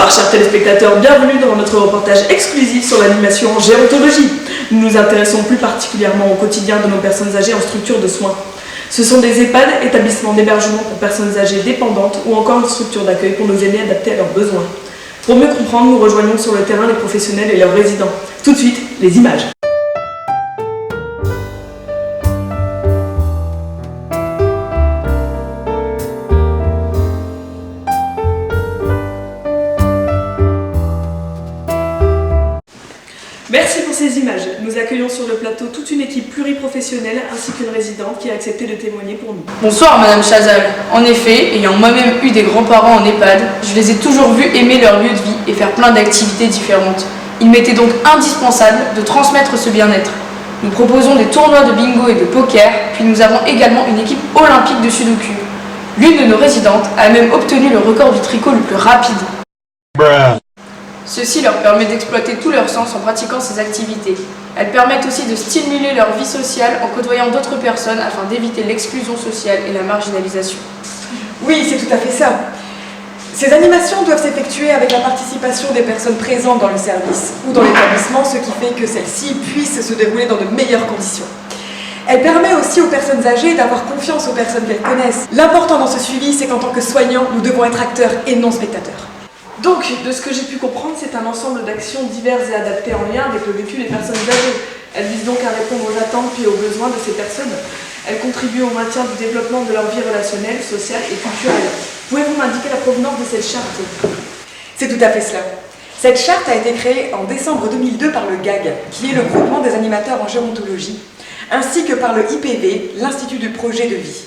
Bonsoir chers téléspectateurs, bienvenue dans notre reportage exclusif sur l'animation en gérontologie. Nous nous intéressons plus particulièrement au quotidien de nos personnes âgées en structure de soins. Ce sont des EHPAD, établissements d'hébergement pour personnes âgées dépendantes ou encore une structure d'accueil pour nos aînés adaptés à leurs besoins. Pour mieux comprendre, nous rejoignons sur le terrain les professionnels et leurs résidents. Tout de suite, les images. Merci pour ces images. Nous accueillons sur le plateau toute une équipe pluriprofessionnelle ainsi qu'une résidente qui a accepté de témoigner pour nous. Bonsoir Madame Chazal. En effet, ayant moi-même eu des grands-parents en EHPAD, je les ai toujours vus aimer leur lieu de vie et faire plein d'activités différentes. Il m'était donc indispensable de transmettre ce bien-être. Nous proposons des tournois de bingo et de poker, puis nous avons également une équipe olympique de sudoku. L'une de nos résidentes a même obtenu le record du tricot le plus rapide. Ceci leur permet d'exploiter tout leur sens en pratiquant ces activités. Elles permettent aussi de stimuler leur vie sociale en côtoyant d'autres personnes afin d'éviter l'exclusion sociale et la marginalisation. Oui, c'est tout à fait ça. Ces animations doivent s'effectuer avec la participation des personnes présentes dans le service ou dans l'établissement, ce qui fait que celles-ci puissent se dérouler dans de meilleures conditions. Elle permet aussi aux personnes âgées d'avoir confiance aux personnes qu'elles connaissent. L'important dans ce suivi, c'est qu'en tant que soignants, nous devons être acteurs et non spectateurs. Donc, de ce que j'ai pu comprendre, c'est un ensemble d'actions diverses et adaptées en lien avec le vécu des personnes âgées. Elles visent donc à répondre aux attentes puis aux besoins de ces personnes. Elles contribuent au maintien du développement de leur vie relationnelle, sociale et culturelle. Pouvez-vous m'indiquer la provenance de cette charte ? C'est tout à fait cela. Cette charte a été créée en décembre 2002 par le GAG, qui est le groupement des animateurs en gérontologie, ainsi que par le IPV, l'Institut du projet de vie.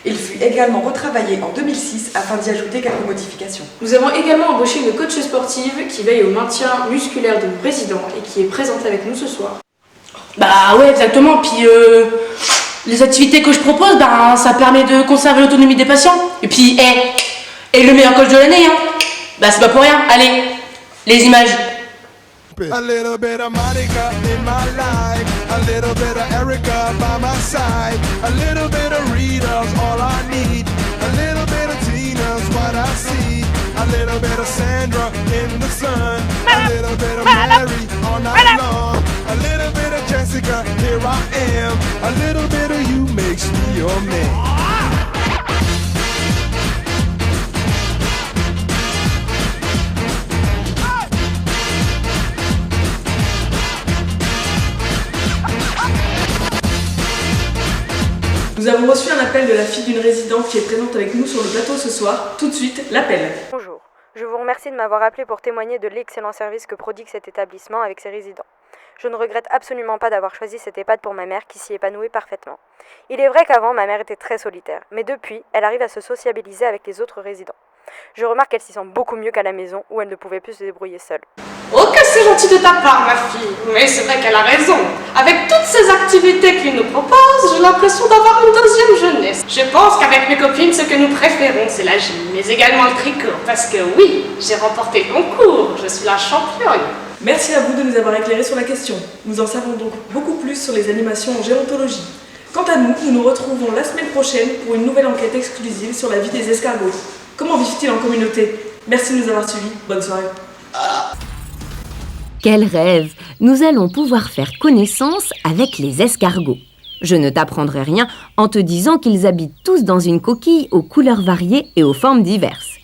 Il fut également retravaillé en 2006 afin d'y ajouter quelques modifications. Nous avons également embauché une coach sportive qui veille au maintien musculaire de nos résidents et qui est présente avec nous ce soir. Bah ouais, exactement. Puis les activités que je propose, ça permet de conserver l'autonomie des patients. Et puis, et le meilleur coach de l'année, hein. Bah c'est pas pour rien. Allez, les images. A little bit of Monica in my life, a little bit of Erica by my side, a little bit of Rita's all I need, a little bit of Tina's what I see, a little bit of Sandra in the sun, a little bit of Mary all night long, a little bit of Jessica, here I am, a little bit of you makes me your man. Nous avons reçu un appel de la fille d'une résidente qui est présente avec nous sur le plateau ce soir. Tout de suite, l'appel. Bonjour, je vous remercie de m'avoir appelé pour témoigner de l'excellent service que prodigue cet établissement avec ses résidents. Je ne regrette absolument pas d'avoir choisi cet EHPAD pour ma mère qui s'y épanouit parfaitement. Il est vrai qu'avant, ma mère était très solitaire, mais depuis, elle arrive à se sociabiliser avec les autres résidents. Je remarque qu'elle s'y sent beaucoup mieux qu'à la maison où elle ne pouvait plus se débrouiller seule. Oh que c'est gentil de ta part, ma fille. Mais c'est vrai qu'elle a raison. Avec toutes ces activités qu'il nous propose, j'ai l'impression d'avoir une deuxième jeunesse. Je pense qu'avec mes copines, ce que nous préférons, c'est la gym, mais également le tricot. Parce que oui, j'ai remporté le concours. Je suis la championne. Merci à vous de nous avoir éclairé sur la question. Nous en savons donc beaucoup plus sur les animations en gérontologie. Quant à nous, nous nous retrouvons la semaine prochaine pour une nouvelle enquête exclusive sur la vie des escargots. Comment vivent-ils en communauté ? Merci de nous avoir suivis. Bonne soirée. Quel rêve! Nous allons pouvoir faire connaissance avec les escargots. Je ne t'apprendrai rien en te disant qu'ils habitent tous dans une coquille aux couleurs variées et aux formes diverses.